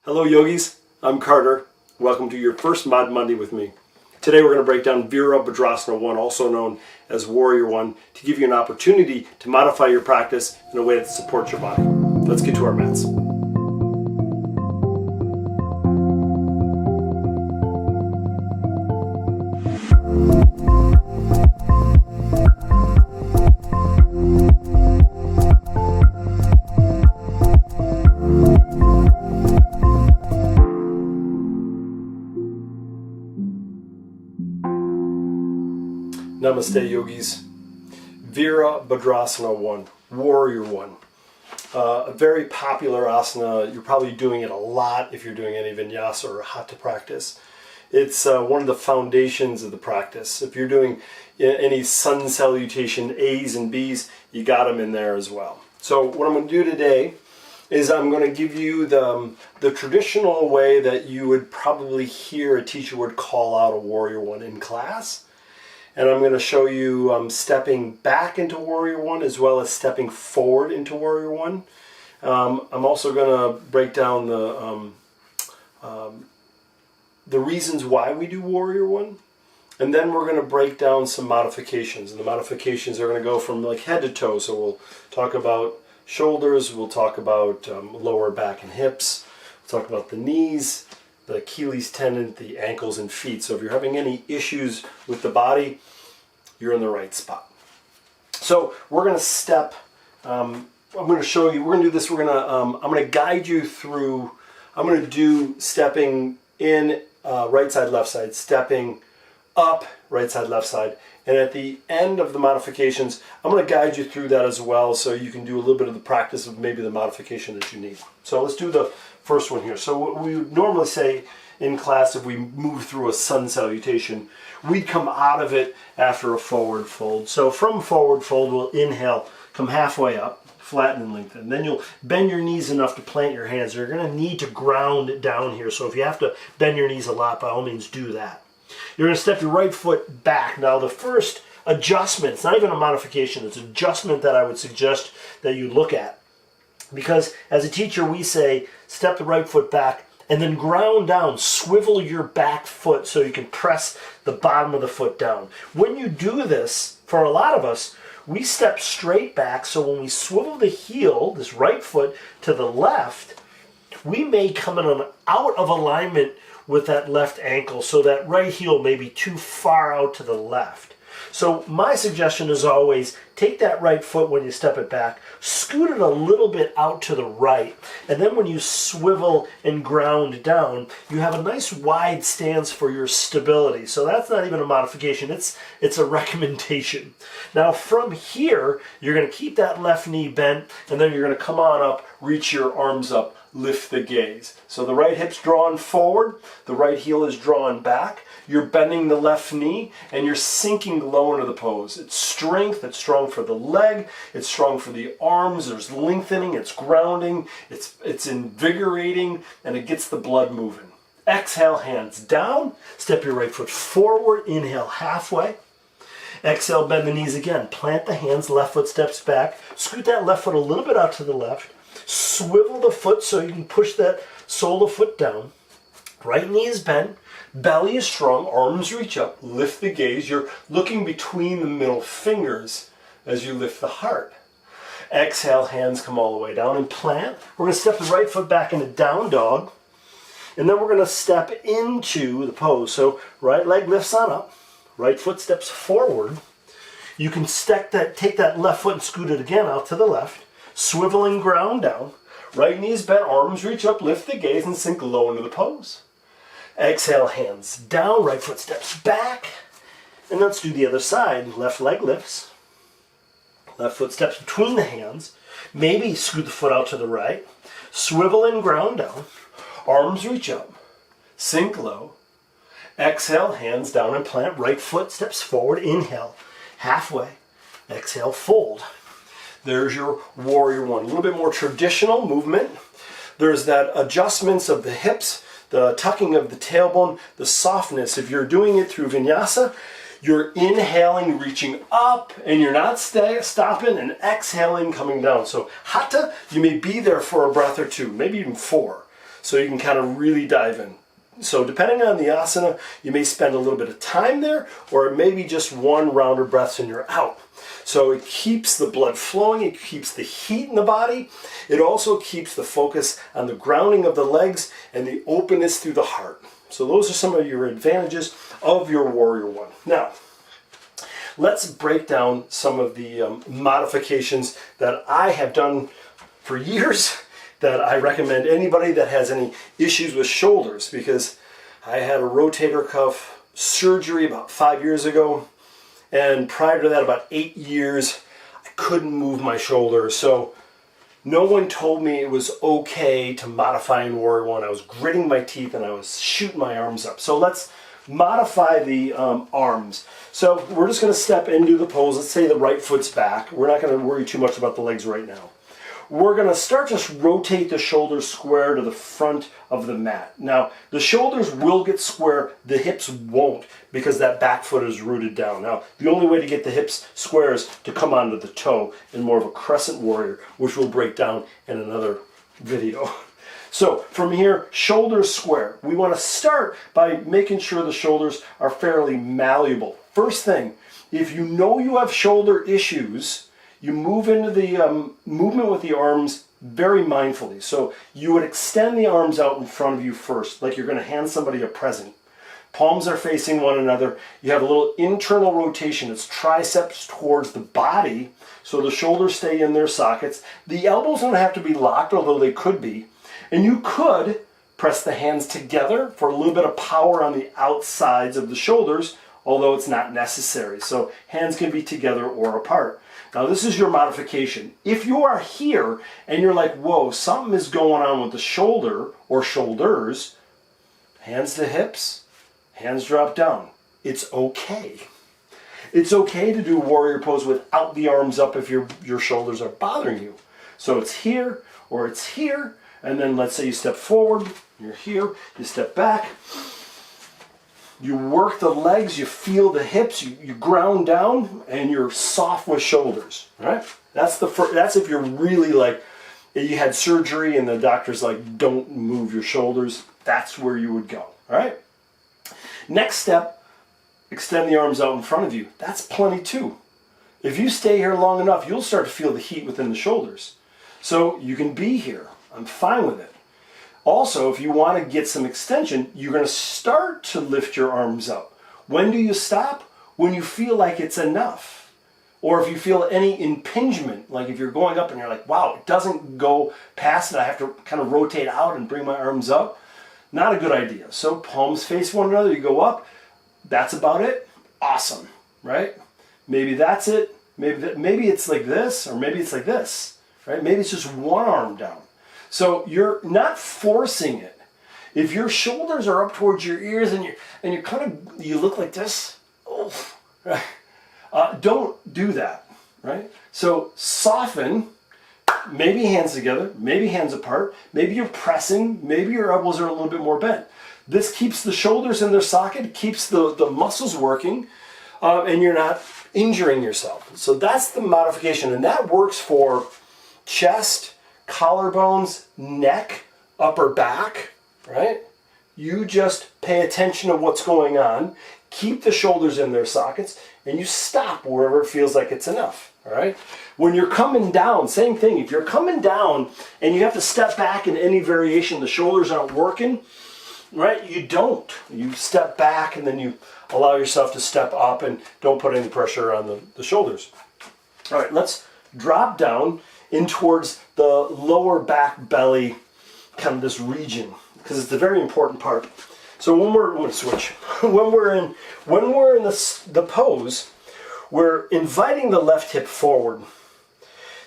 Hello yogis, I'm Carter. Welcome to your first Mod Monday with me. Today we're going to break down Virabhadrasana I, also known as Warrior I, to give you an opportunity to modify your practice in a way that supports your body. Let's get to our mats. Namaste yogis. Virabhadrasana I, Warrior I. A very popular asana. You're probably doing it a lot if you're doing any vinyasa or hatha practice. It's one of the foundations of the practice. If you're doing any sun salutation A's and B's, you got them in there as well. So what I'm going to do today is I'm going to give you the traditional way that you would probably hear a teacher would call out a Warrior I in class. And I'm going to show you stepping back into Warrior I as well as stepping forward into Warrior I. I'm also going to break down the reasons why we do Warrior I. And then we're going to break down some modifications. And the modifications are going to go from like head to toe. So we'll talk about shoulders, we'll talk about lower back and hips, we'll talk about the knees, the Achilles tendon, the ankles and feet. So if you're having any issues with the body, you're in the right spot. So we're going to step, I'm going to show you, we're going to do this, I'm going to guide you through, I'm going to do stepping in, right side, left side, stepping up, right side, left side. And at the end of the modifications, I'm going to guide you through that as well so you can do a little bit of the practice of maybe the modification that you need. So let's do the first one here. So what we would normally say in class, if we move through a sun salutation, we'd come out of it after a forward fold. So from forward fold, we'll inhale, come halfway up, flatten and lengthen. Then you'll bend your knees enough to plant your hands. You're going to need to ground down here. So if you have to bend your knees a lot, by all means do that. You're going to step your right foot back. Now the first adjustment, it's not even a modification, it's an adjustment that I would suggest that you look at. Because as a teacher we say, step the right foot back and then ground down, swivel your back foot so you can press the bottom of the foot down. When you do this, for a lot of us, we step straight back, so when we swivel the heel, this right foot, to the left, we may come in out of alignment with that left ankle, so that right heel may be too far out to the left. So my suggestion is always take that right foot when you step it back, scoot it a little bit out to the right, and then when you swivel and ground down, you have a nice wide stance for your stability. So that's not even a modification, it's a recommendation. Now from here, you're going to keep that left knee bent, and then you're going to come on up, reach your arms up, lift the gaze. So the right hip's drawn forward, the right heel is drawn back, you're bending the left knee, and you're sinking low into the pose. It's strength, it's strong for the leg, it's strong for the arms, there's lengthening, it's grounding, it's invigorating, and it gets the blood moving. Exhale, hands down, step your right foot forward, inhale halfway. Exhale, bend the knees again, plant the hands, left foot steps back, scoot that left foot a little bit out to the left, swivel the foot so you can push that sole of foot down. Right knee is bent, belly is strong, arms reach up, lift the gaze. You're looking between the middle fingers as you lift the heart. Exhale, hands come all the way down and plant. We're going to step the right foot back into down dog. And then we're going to step into the pose. So right leg lifts on up, right foot steps forward. You can take that left foot and scoot it again out to the left. Swivel and ground down. Right knees bent, arms reach up, lift the gaze and sink low into the pose. Exhale, hands down, right foot steps back. And let's do the other side. Left leg lifts. Left foot steps between the hands. Maybe scoot the foot out to the right. Swivel and ground down. Arms reach up. Sink low. Exhale, hands down and plant. Right foot steps forward. Inhale, halfway. Exhale, fold. There's your Warrior I. A little bit more traditional movement. There's that adjustments of the hips, the tucking of the tailbone, the softness. If you're doing it through vinyasa, you're inhaling, reaching up, and you're not stopping, and exhaling, coming down. So hatha, you may be there for a breath or two, maybe even 4. so you can kind of really dive in. So depending on the asana, you may spend a little bit of time there, or it may be just one round of breaths and you're out. So it keeps the blood flowing, it keeps the heat in the body, it also keeps the focus on the grounding of the legs and the openness through the heart. So those are some of your advantages of your Warrior One. Now, let's break down some of the modifications that I have done for years that I recommend anybody that has any issues with shoulders, because I had a rotator cuff surgery about 5 years ago, and prior to that about 8 years I couldn't move my shoulder. So no one told me it was okay to modify in Warrior One. I was gritting my teeth and I was shooting my arms up. So let's modify the arms. So we're just going to step into the pose. Let's say the right foot's back. We're not going to worry too much about the legs right now. We're going to start to rotate the shoulders square to the front of the mat. Now, the shoulders will get square, the hips won't, because that back foot is rooted down. Now, the only way to get the hips square is to come onto the toe in more of a crescent warrior, which we'll break down in another video. So from here, shoulders square. We want to start by making sure the shoulders are fairly malleable. First thing, if you know you have shoulder issues, you move into the movement with the arms very mindfully. So you would extend the arms out in front of you first, like you're going to hand somebody a present. Palms are facing one another. You have a little internal rotation. It's triceps towards the body, so the shoulders stay in their sockets. The elbows don't have to be locked, although they could be. And you could press the hands together for a little bit of power on the outsides of the shoulders, although it's not necessary. So hands can be together or apart. Now this is your modification. If you are here and you're like, whoa, something is going on with the shoulder or shoulders, hands to hips, hands drop down. It's okay. It's okay to do warrior pose without the arms up if your shoulders are bothering you. So it's here or it's here, and then let's say you step forward, you're here, you step back, you work the legs, you feel the hips, you ground down, and you're soft with shoulders, right? That's if you're really like, you had surgery and the doctor's like, don't move your shoulders, that's where you would go, all right? Next step, extend the arms out in front of you. That's plenty too. If you stay here long enough, you'll start to feel the heat within the shoulders. So you can be here. I'm fine with it. Also, if you want to get some extension, you're going to start to lift your arms up. When do you stop? When you feel like it's enough. Or if you feel any impingement, like if you're going up and you're like, wow, it doesn't go past it, I have to kind of rotate out and bring my arms up. Not a good idea. So palms face one another, you go up, that's about it. Awesome, right? Maybe that's it. Maybe it's like this, or maybe it's like this, right? Maybe it's just one arm down. So you're not forcing it. If your shoulders are up towards your ears and you're kind of, you look like this, oh, right? Don't do that, right? So soften, maybe hands together, maybe hands apart, maybe you're pressing, maybe your elbows are a little bit more bent. This keeps the shoulders in their socket, keeps the muscles working, and you're not injuring yourself. So that's the modification, and that works for chest, collarbones, neck, upper back, right? You just pay attention to what's going on, keep the shoulders in their sockets, and you stop wherever it feels like it's enough, all right? When you're coming down, same thing. If you're coming down and you have to step back in any variation, the shoulders aren't working, right? You don't. You step back and then you allow yourself to step up and don't put any pressure on the shoulders. All right, let's drop down in towards the lower back belly, kind of this region, because it's a very important part. So I'm going to switch. When we're in the pose, we're inviting the left hip forward.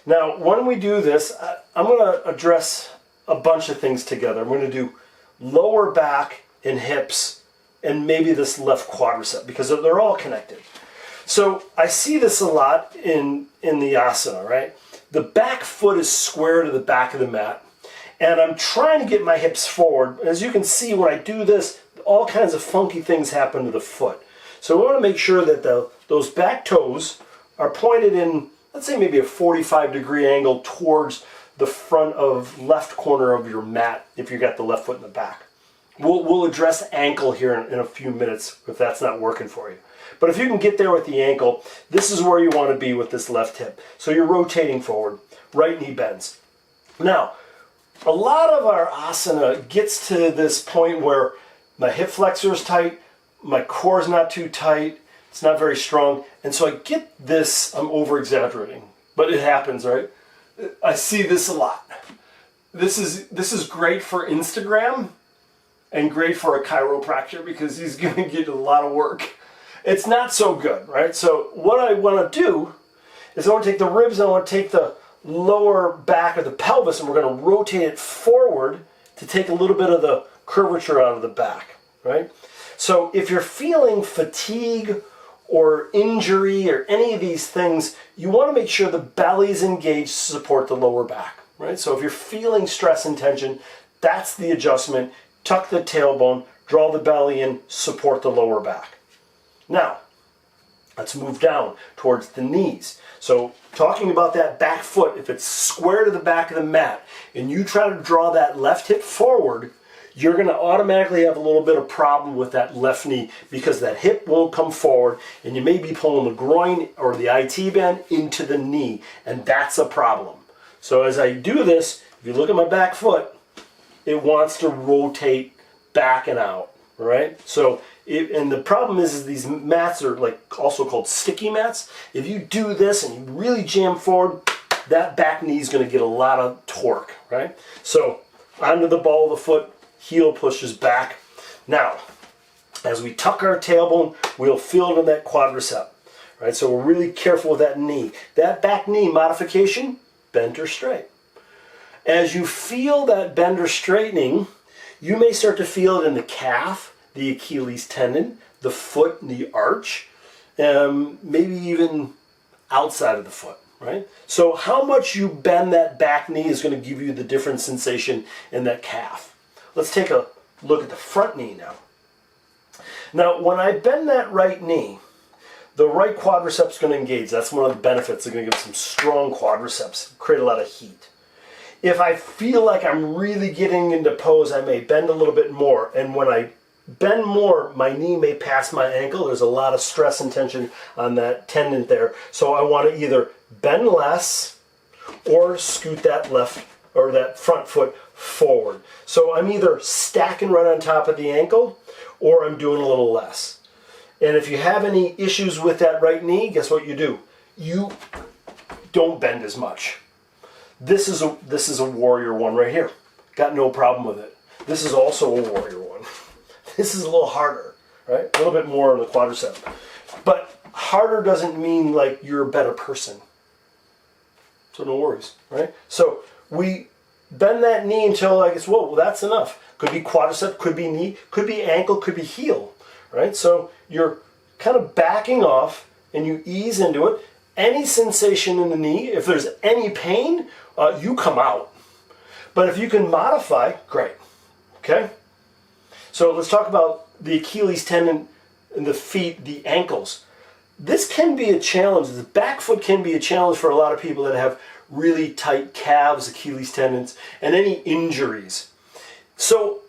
Now, when we do this, I'm going to address a bunch of things together. I'm going to do lower back and hips, and maybe this left quadricep, because they're all connected. So I see this a lot in the asana, right? The back foot is square to the back of the mat, and I'm trying to get my hips forward. As you can see, when I do this, all kinds of funky things happen to the foot. So we want to make sure that those back toes are pointed in, let's say maybe a 45-degree angle towards the front of left corner of your mat if you got the left foot in the back. We'll address ankle here in a few minutes if that's not working for you. But if you can get there with the ankle, this is where you want to be with this left hip. So you're rotating forward, right knee bends. Now, a lot of our asana gets to this point where my hip flexor is tight, my core is not too tight, it's not very strong, and so I get this, I'm over-exaggerating, but it happens, right? I see this a lot. This is great for Instagram and great for a chiropractor because he's going to get a lot of work. It's not so good, right? So what I want to do is I want to take the ribs and I want to take the lower back of the pelvis and we're going to rotate it forward to take a little bit of the curvature out of the back, right? So if you're feeling fatigue or injury or any of these things, you want to make sure the belly is engaged to support the lower back, right? So if you're feeling stress and tension, that's the adjustment. Tuck the tailbone, draw the belly in, support the lower back. Now, let's move down towards the knees. So talking about that back foot, if it's square to the back of the mat and you try to draw that left hip forward, you're going to automatically have a little bit of problem with that left knee because that hip won't come forward and you may be pulling the groin or the IT band into the knee, and that's a problem. So as I do this, if you look at my back foot, it wants to rotate back and out, right? So, and the problem is these mats are like also called sticky mats. If you do this and you really jam forward, that back knee is going to get a lot of torque, right? So onto the ball of the foot, heel pushes back. Now, as we tuck our tailbone, we'll feel it in that quadricep, right? So we're really careful with that knee. That back knee modification, bent or straight. As you feel that bend or straightening, you may start to feel it in the calf, the Achilles tendon, the foot, and the arch, maybe even outside of the foot, right? So how much you bend that back knee is going to give you the different sensation in that calf. Let's take a look at the front knee now. Now, when I bend that right knee, the right quadriceps is going to engage. That's one of the benefits. They're going to give some strong quadriceps, create a lot of heat. If I feel like I'm really getting into pose, I may bend a little bit more. And when I bend more, my knee may pass my ankle. There's a lot of stress and tension on that tendon there. So I want to either bend less or scoot that left or that front foot forward. So I'm either stacking right on top of the ankle or I'm doing a little less. And if you have any issues with that right knee, guess what you do? You don't bend as much. This is a warrior one right here. Got no problem with it. This is also a warrior one. This is a little harder, right? A little bit more on the quadricep. But harder doesn't mean like you're a better person. So no worries, right? So we bend that knee until I guess, whoa, well, that's enough. Could be quadricep, could be knee, could be ankle, could be heel, right? So you're kind of backing off and you ease into it. Any sensation in the knee, if there's any pain, you come out. But if you can modify, great. Okay? So let's talk about the Achilles tendon and the feet, the ankles. This can be a challenge. The back foot can be a challenge for a lot of people that have really tight calves, Achilles tendons, and any injuries. So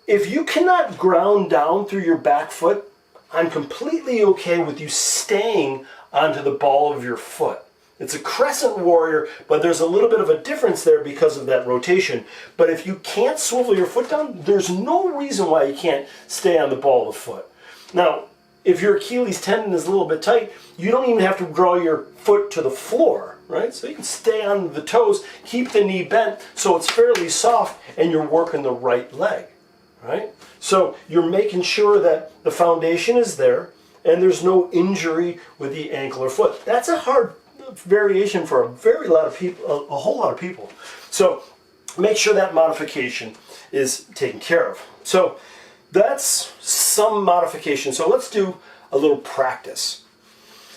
if you cannot ground down through your back foot, I'm completely okay with you staying onto the ball of your foot. It's a crescent warrior, but there's a little bit of a difference there because of that rotation. But if you can't swivel your foot down, there's no reason why you can't stay on the ball of the foot. Now, if your Achilles tendon is a little bit tight, you don't even have to draw your foot to the floor, right? So you can stay on the toes, keep the knee bent so it's fairly soft and you're working the right leg, right? So you're making sure that the foundation is there and there's no injury with the ankle or foot. That's a hard variation for a whole lot of people. So make sure that modification is taken care of. So that's some modification. So let's do a little practice.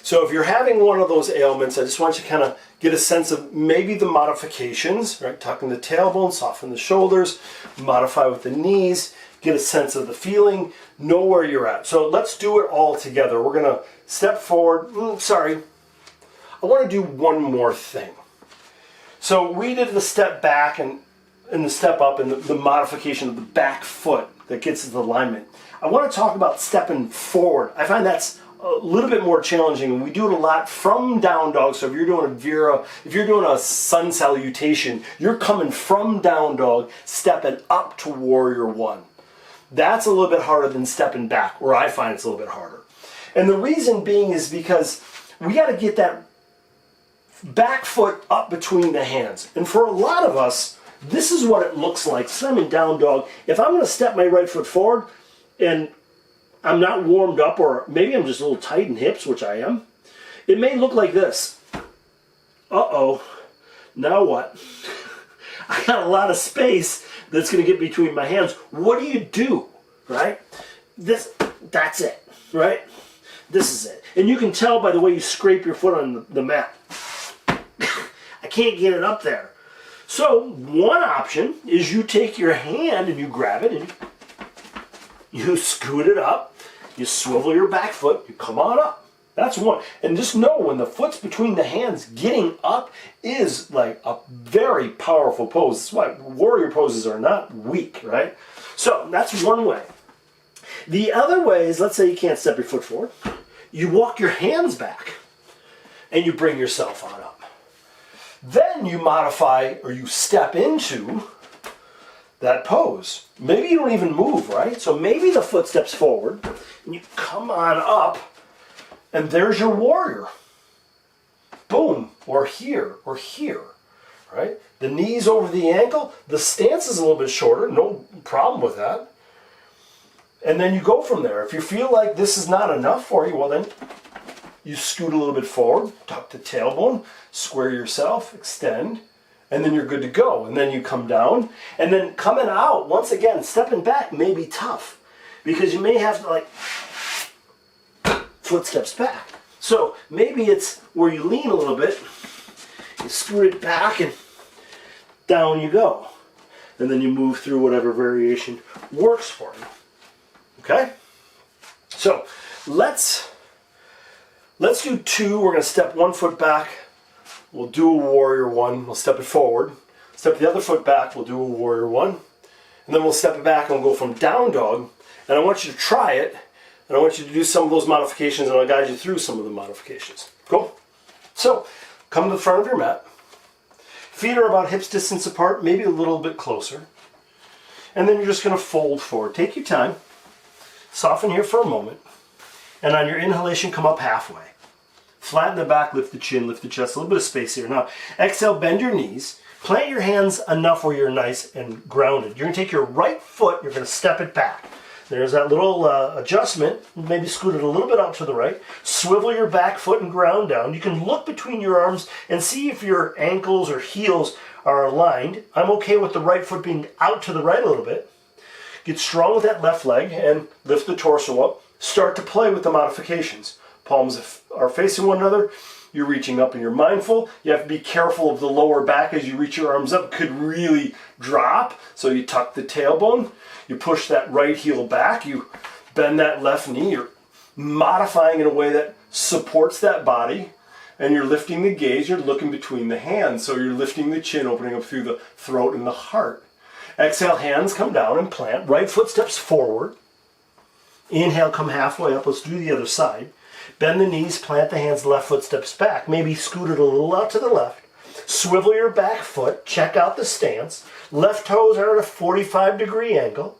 So if you're having one of those ailments, I just want you to kind of get a sense of maybe the modifications, right? Tucking the tailbone, soften the shoulders, modify with the knees, get a sense of the feeling, know where you're at. So let's do it all together. We're going to step forward. I want to do one more thing. So we did the step back and the step up and the modification of the back foot that gets us the alignment. I want to talk about stepping forward. I find that's a little bit more challenging. We do it a lot from down dog. So if you're doing if you're doing a sun salutation, you're coming from down dog, stepping up to warrior one. That's a little bit harder than stepping back, or I find it's a little bit harder. And the reason being is because we got to get that back foot up between the hands. And for a lot of us, this is what it looks like. So I'm in down dog. If I'm going to step my right foot forward and I'm not warmed up, or maybe I'm just a little tight in hips, which I am, it may look like this. Uh-oh, now what? I got a lot of space that's going to get between my hands. What do? Right? That's it, right? This is it. And you can tell by the way you scrape your foot on the mat. I can't get it up there. So one option is you take your hand and you grab it and you scoot it up, you swivel your back foot, you come on up. That's one. And just know when the foot's between the hands, getting up is like a very powerful pose. That's why warrior poses are not weak, right? So that's one way. The other way is, let's say you can't step your foot forward. You walk your hands back and you bring yourself on up. Then you modify or you step into that pose. Maybe you don't even move, right? So maybe the foot steps forward and you come on up and there's your warrior. Boom, or here, right? The knees over the ankle, the stance is a little bit shorter, no problem with that. And then you go from there. If you feel like this is not enough for you, well then you scoot a little bit forward, tuck the tailbone, square yourself, extend, and then you're good to go. And then you come down, and then coming out, once again, stepping back may be tough because you may have to like foot steps back. So maybe it's where you lean a little bit, you scoot it back, and down you go. And then you move through whatever variation works for you. Okay? So let's do two. We're going to step one foot back. We'll do a warrior one. We'll step it forward. Step the other foot back. We'll do a warrior one. And then we'll step it back and we'll go from down dog. And I want you to try it. And I want you to do some of those modifications and I'll guide you through some of the modifications. Cool? So come to the front of your mat. Feet are about hips distance apart, maybe a little bit closer. And then you're just going to fold forward. Take your time. Soften here for a moment. And on your inhalation, come up halfway. Flatten the back, lift the chin, lift the chest, a little bit of space here. Now, exhale, bend your knees. Plant your hands enough where you're nice and grounded. You're going to take your right foot, you're going to step it back. There's that little adjustment. Maybe scoot it a little bit out to the right. Swivel your back foot and ground down. You can look between your arms and see if your ankles or heels are aligned. I'm okay with the right foot being out to the right a little bit. Get strong with that left leg and lift the torso up. Start to play with the modifications. Palms are facing one another. You're reaching up and you're mindful. You have to be careful of the lower back as you reach your arms up. It could really drop. So you tuck the tailbone. You push that right heel back. You bend that left knee. You're modifying in a way that supports that body. And you're lifting the gaze. You're looking between the hands. So you're lifting the chin, opening up through the throat and the heart. Exhale, hands come down and plant. Right foot steps forward. Inhale, come halfway up. Let's do the other side. Bend the knees, plant the hands, left foot steps back. Maybe scoot it a little out to the left. Swivel your back foot. Check out the stance. Left toes are at a 45-degree angle.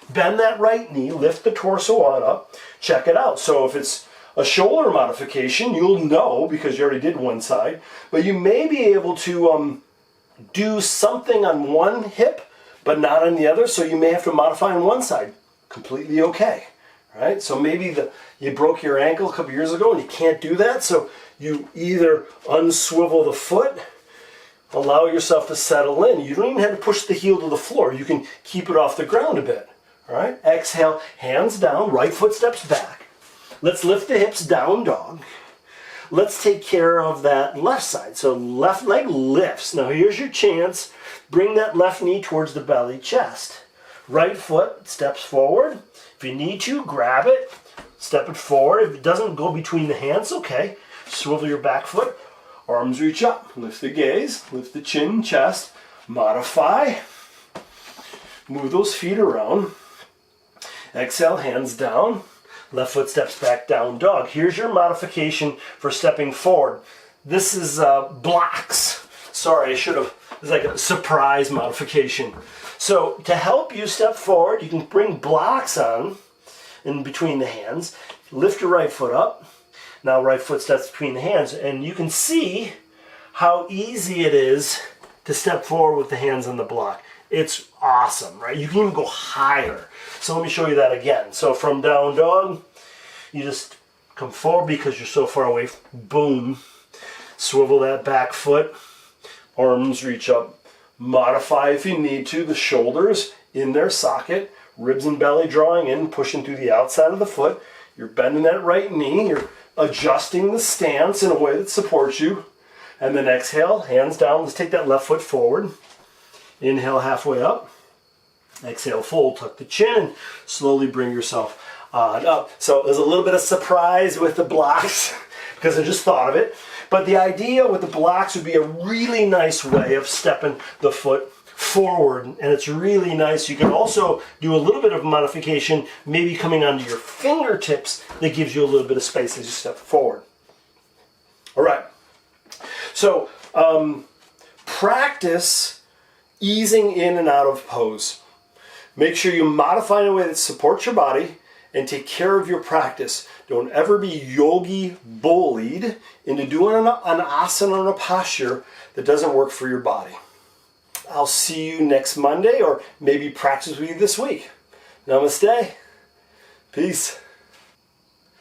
Bend that right knee. Lift the torso on up. Check it out. So if it's a shoulder modification, you'll know because you already did one side. But you may be able to do something on one hip, but not on the other. So you may have to modify on one side. Completely okay. Right? So maybe you broke your ankle a couple years ago and you can't do that. So you either unswivel the foot, allow yourself to settle in. You don't even have to push the heel to the floor. You can keep it off the ground a bit. All right? Exhale, hands down, right foot steps back. Let's lift the hips, down dog. Let's take care of that left side. So left leg lifts. Now here's your chance. Bring that left knee towards the belly, chest. Right foot steps forward. If you need to, grab it, step it forward. If it doesn't go between the hands, okay. Swivel your back foot, Arms reach up, lift the gaze, lift the chin, chest, modify. Move those feet around. Exhale, hands down. Left foot steps back, down dog. Here's your modification for stepping forward. This is blocks. Sorry, I should have, it's like a surprise modification. So to help you step forward, you can bring blocks on in between the hands. Lift your right foot up. Now right foot steps between the hands, and you can see how easy it is to step forward with the hands on the block. It's awesome, right? You can even go higher. So let me show you that again. So from down dog, you just come forward because you're so far away. Boom. Swivel that back foot. Arms reach up. Modify if you need to. The shoulders in their socket. Ribs and belly drawing in, pushing through the outside of the foot. You're bending that right knee. You're adjusting the stance in a way that supports you. And then exhale, hands down. Let's take that left foot forward. Inhale halfway up. Exhale, fold, tuck the chin. Slowly bring yourself on up. So there's a little bit of surprise with the blocks because I just thought of it. But the idea with the blocks would be a really nice way of stepping the foot forward. And it's really nice. You can also do a little bit of modification, maybe coming onto your fingertips that gives you a little bit of space as you step forward. All right. So practice easing in and out of pose. Make sure you modify in a way that supports your body and take care of your practice. Don't ever be yogi bullied into doing an asana or a posture that doesn't work for your body. I'll see you next Monday, or maybe practice with you this week. Namaste. Peace.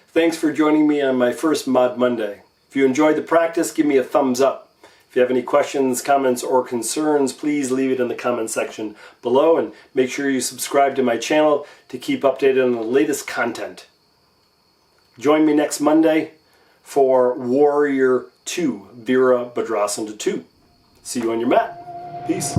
Thanks for joining me on my first Mod Monday. If you enjoyed the practice, give me a thumbs up. If you have any questions, comments, or concerns, please leave it in the comment section below, and make sure you subscribe to my channel to keep updated on the latest content. Join me next Monday for Warrior 2, Virabhadrasana 2. See you on your mat. Peace.